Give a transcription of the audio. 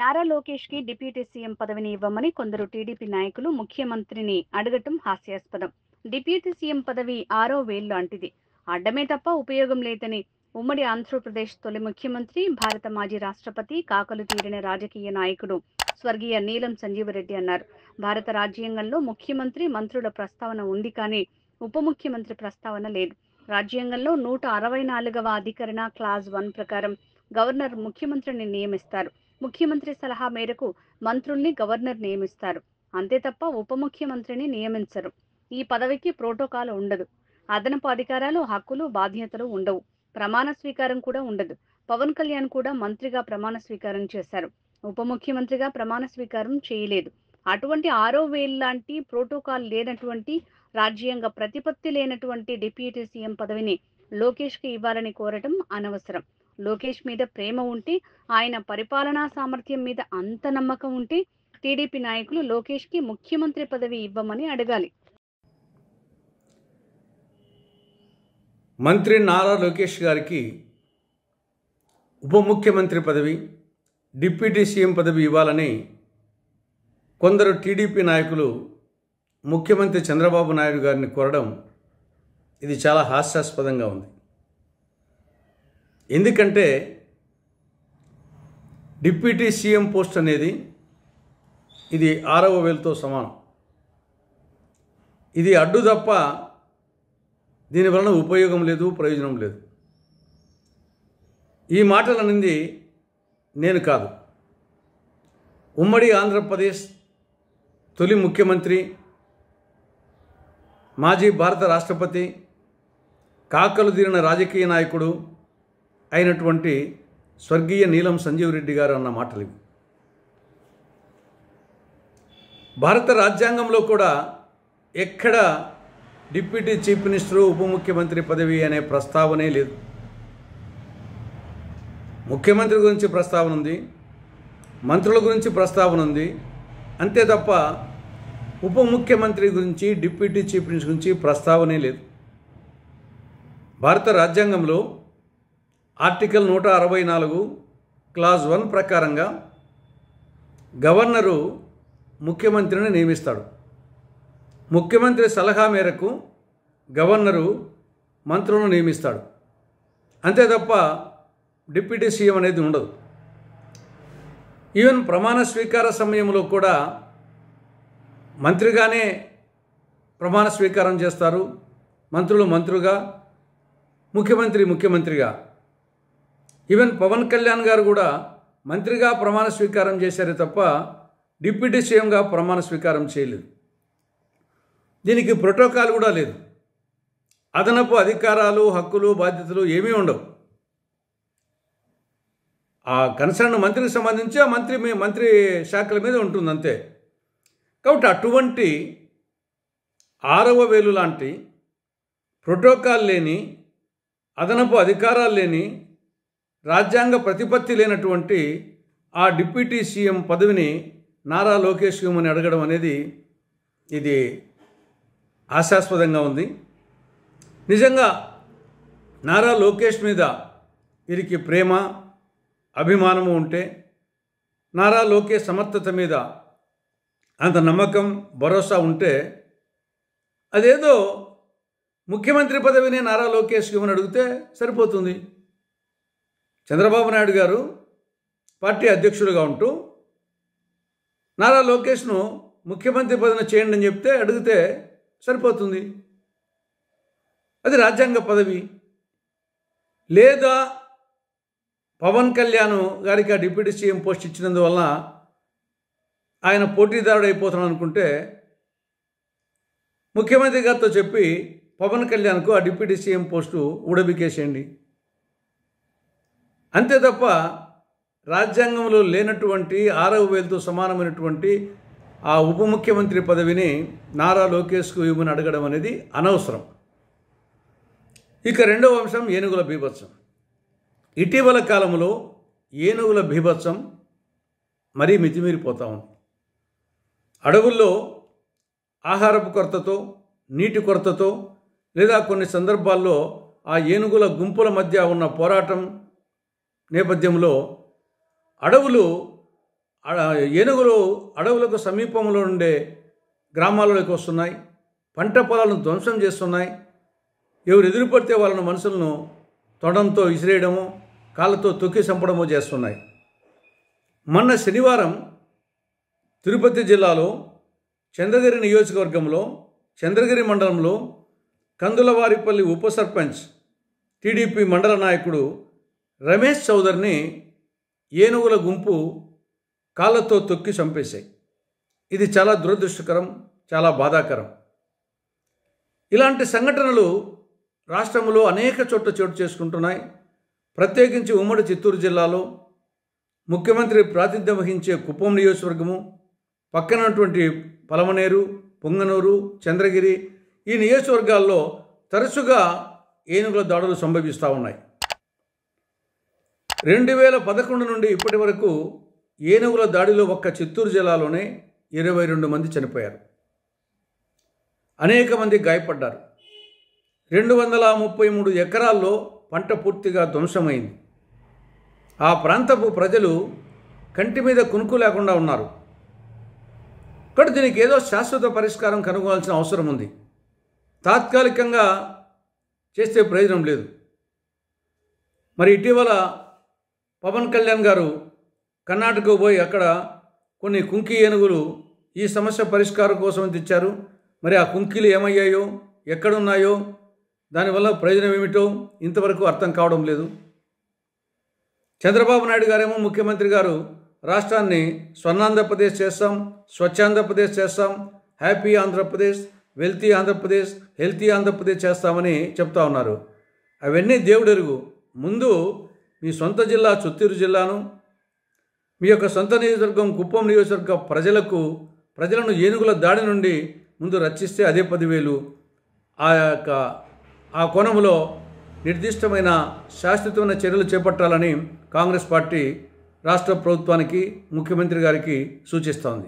నారా లోకేష్‌కి deputy CM పదవిని ఇవ్వమని కొందరు టీడీపీ నాయకులు ముఖ్యమంత్రిని అడగటం హాస్యాస్పదం. డిప్యూటీ సీఎం పదవి ఆరో వేలు లాంటిది. అడ్డమే తప్ప ఉపయోగం లేదని ఉమ్మడి ఆంధ్రప్రదేశ్ తొలి ముఖ్యమంత్రి, భారత మాజీ రాష్ట్రపతి, కాకలు తీరిన రాజకీయ నాయకుడు స్వర్గీయ నీలం సంజీవరెడ్డి అన్నారు. భారత రాజ్యాంగంలో ముఖ్యమంత్రి, మంత్రుల ప్రస్తావన ఉంది కానీ ఉప ముఖ్యమంత్రి ప్రస్తావన లేదు. రాజ్యాంగంలో 164వ అధికరణ క్లాజ్ 1 ప్రకారం గవర్నర్ ముఖ్యమంత్రిని నియమిస్తారు. ముఖ్యమంత్రి సలహా మేరకు మంత్రుల్ని గవర్నర్ నియమిస్తారు. అంతే తప్ప ఉప ముఖ్యమంత్రిని నియమించరు. ఈ పదవికి ప్రోటోకాల్ ఉండదు. అదనపు అధికారాలు, హక్కులు, బాధ్యతలు ఉండవు. ప్రమాణ స్వీకారం కూడా ఉండదు. పవన్ కళ్యాణ్ కూడా మంత్రిగా ప్రమాణ స్వీకారం చేశారు. ఉప ముఖ్యమంత్రిగా ప్రమాణ స్వీకారం చేయలేదు. అటువంటి ఆరో వేలు లాంటి ప్రోటోకాల్ లేనటువంటి, రాజ్యాంగ ప్రతిపత్తి లేనటువంటి డిప్యూటీ సీఎం పదవిని లోకేష్కి ఇవ్వాలని కోరటం అనవసరం. లోకేష్ మీద ప్రేమ ఉంటే, ఆయన పరిపాలనా సామర్థ్యం మీద అంత నమ్మకం ఉంటే టీడీపీ నాయకులు లోకేష్కి ముఖ్యమంత్రి పదవి ఇవ్వమని అడగాలి. మంత్రి నారా లోకేష్ గారికి ఉప ముఖ్యమంత్రి పదవి, డిప్యూటీ సీఎం పదవి ఇవ్వాలని కొందరు టీడీపీ నాయకులు ముఖ్యమంత్రి చంద్రబాబు నాయుడు గారిని కోరడం ఇది చాలా హాస్యాస్పదంగా ఉంది. ఎందుకంటే డిప్యూటీ సీఎం పోస్ట్ అనేది ఇది 6వ వేలుతో సమానం. ఇది అడ్డు తప్ప దీనివలన ఉపయోగం లేదు, ప్రయోజనం లేదు. ఈ మాటలు అనింది నేను కాదు. ఉమ్మడి ఆంధ్రప్రదేశ్ తొలి ముఖ్యమంత్రి, మాజీ భారత రాష్ట్రపతి, కాకలు తీరిన రాజకీయ నాయకుడు అయినటువంటి స్వర్గీయ నీలం సంజీవరెడ్డి గారు అన్న మాటలు ఇవి. భారత రాజ్యాంగంలో కూడా ఎక్కడ డిప్యూటీ చీఫ్ మినిస్టరు, ఉప ముఖ్యమంత్రి పదవి అనే ప్రస్తావనే లేదు. ముఖ్యమంత్రి గురించి ప్రస్తావన ఉంది, మంత్రుల గురించి ప్రస్తావన ఉంది, అంతే తప్ప ఉప ముఖ్యమంత్రి గురించి, డిప్యూటీ చీఫ్ మినిస్టర్ గురించి ప్రస్తావనే లేదు. భారత రాజ్యాంగంలో ఆర్టికల్ 164 క్లాజ్ 1 ప్రకారంగా గవర్నరు ముఖ్యమంత్రిని నియమిస్తాడు. ముఖ్యమంత్రి సలహా మేరకు గవర్నరు మంత్రులను నియమిస్తాడు. అంతే తప్ప డిప్యూటీ సీఎం అనేది ఉండదు. ఈవెన్ ప్రమాణ స్వీకార సమయంలో కూడా మంత్రిగానే ప్రమాణ స్వీకారం చేస్తారు. మంత్రులు మంత్రులుగా, ముఖ్యమంత్రి ముఖ్యమంత్రిగా. ఈవెన్ పవన్ కళ్యాణ్ గారు కూడా మంత్రిగా ప్రమాణ స్వీకారం చేశారే తప్ప డిప్యూటీ సీఎంగా ప్రమాణ స్వీకారం చేయలేదు. దీనికి ప్రోటోకాల్ కూడా లేదు. అదనపు అధికారాలు, హక్కులు, బాధ్యతలు ఏమీ ఉండవు. ఆ కన్సర్న్ మంత్రికి సంబంధించి ఆ మంత్రి శాఖల మీద ఉంటుంది అంతే. కాబట్టి అటువంటి 6వ వేలు లాంటి ప్రోటోకాల్ లేని, అదనపు అధికారాలు లేని, రాజ్యాంగ ప్రతిపత్తి లేనటువంటి ఆ డిప్యూటీ సీఎం పదవిని నారా లోకేష్ ఇవ్వమని అడగడం అనేది ఇది హాస్యాస్పదంగా ఉంది. నిజంగా నారా లోకేష్ మీద వీరికి ప్రేమ, అభిమానము ఉంటే, నారా లోకేష్ సమర్థత మీద అంత నమ్మకం, భరోసా ఉంటే, అదేదో ముఖ్యమంత్రి పదవిని నారా లోకేష్కి ఇవ్వమని అడిగితే సరిపోతుంది. చంద్రబాబు నాయుడు గారు పార్టీ అధ్యక్షుడిగా ఉంటూ నారా లోకేష్ను ముఖ్యమంత్రి పదవిని చేయండి అని చెప్తే అడిగితే సరిపోతుంది. అది రాజ్యాంగ పదవి. లేదా పవన్ కళ్యాణ్ గారికి ఆ డిప్యూటీ సీఎం పోస్ట్ ఇచ్చినందువలన ఆయన పోటీదారుడు అయిపోతున్నాడు అనుకుంటే ముఖ్యమంత్రి గారితో చెప్పి పవన్ కళ్యాణ్కు ఆ డిప్యూటీ సీఎం పోస్టు ఊడబికేసేయండి. అంతే తప్ప రాజ్యాంగంలో లేనటువంటి 6వ వేలుతో సమానమైనటువంటి ఆ ఉప ముఖ్యమంత్రి పదవిని నారా లోకేష్కు ఇవ్వమని అడగడం అనేది అనవసరం. ఇక రెండవ అంశం ఏనుగుల బీభత్సం. ఇటీవల కాలంలో ఏనుగుల బీభత్సం మరీ మితిమీరిపోతా ఉంది. అడవుల్లో ఆహారపు కొరతతో, నీటి కొరతతో, లేదా కొన్ని సందర్భాల్లో ఆ ఏనుగుల గుంపుల మధ్య ఉన్న పోరాటం నేపథ్యంలో అడవులు ఏనుగులు అడవులకు సమీపంలో ఉండే గ్రామాలలోకి వస్తున్నాయి, పంట పొలాలను ధ్వంసం చేస్తున్నాయి. ఎవరు ఎదురుపడితే వాళ్ళను మనుషులను తొండంతో విసిరేయడము, కాళ్ళతో తొక్కి చంపడము చేస్తున్నాయి. మొన్న శనివారం తిరుపతి జిల్లాలో చంద్రగిరి నియోజకవర్గంలో చంద్రగిరి మండలంలో కందులవారిపల్లి ఉప సర్పంచ్ టీడీపీ మండల నాయకుడు రమేష్ చౌదరిని ఏనుగుల గుంపు కాళ్ళతో తొక్కి చంపేశాయి. ఇది చాలా దురదృష్టకరం, చాలా బాధాకరం. ఇలాంటి సంఘటనలు రాష్ట్రంలో అనేక చోట్ల చోటు చేసుకుంటున్నాయి. ప్రత్యేకించి ఉమ్మడి చిత్తూరు జిల్లాలో ముఖ్యమంత్రి ప్రాతినిధ్యం వహించే కుప్పం నియోజకవర్గము, పక్కనటువంటి పలమనేరు, పొంగనూరు, చంద్రగిరి ఈ నియోజకవర్గాల్లో తరచుగా ఏనుగుల దాడులు సంభవిస్తూ ఉన్నాయి. 2011 నుండి ఇప్పటి వరకు ఏనుగుల దాడిలో ఒక్క చిత్తూరు జిల్లాలోనే 22 మంది చనిపోయారు, అనేక మంది గాయపడ్డారు. 233 ఎకరాల్లో పంట పూర్తిగా ధ్వంసమైంది. ఆ ప్రాంతపు ప్రజలు కంటి మీద కునుకు లేకుండా ఉన్నారు. కాబట్టి దీనికి ఏదో శాశ్వత పరిష్కారం కనుగొనాల్సిన అవసరం ఉంది. తాత్కాలికంగా చేస్తే ప్రయోజనం లేదు. మరి ఇటీవల పవన్ కళ్యాణ్ గారు కర్ణాటకకు పోయి అక్కడ కొన్ని కుంకి ఏనుగులు ఈ సమస్య పరిష్కారం కోసం తెచ్చారు. మరి ఆ కుంకీలు ఏమయ్యాయో, ఎక్కడున్నాయో, దానివల్ల ప్రయోజనం ఏమిటో ఇంతవరకు అర్థం కావడం లేదు. చంద్రబాబు నాయుడు గారేమో ముఖ్యమంత్రి గారు రాష్ట్రాన్ని స్వర్ణాంధ్రప్రదేశ్ చేస్తాం, స్వచ్ఛాంధ్రప్రదేశ్ చేస్తాం, happy Andhra Pradesh, wealthy Andhra Pradesh, healthy Andhra Pradesh చేస్తామని చెప్తా ఉన్నారు. అవన్నీ దేవుడెరుగు. ముందు మీ సొంత జిల్లా చిత్తూరు జిల్లాను, మీ యొక్క సొంత నియోజకవర్గం కుప్పం నియోజకవర్గ ప్రజలను ఏనుగుల దాడి నుండి ముందు రక్షిస్తే అదే 10,000. ఆ కోణంలో నిర్దిష్టమైన శాశ్వతమైన చర్యలు చేపట్టాలని కాంగ్రెస్ పార్టీ రాష్ట్ర ప్రభుత్వానికి, ముఖ్యమంత్రి గారికి సూచిస్తోంది.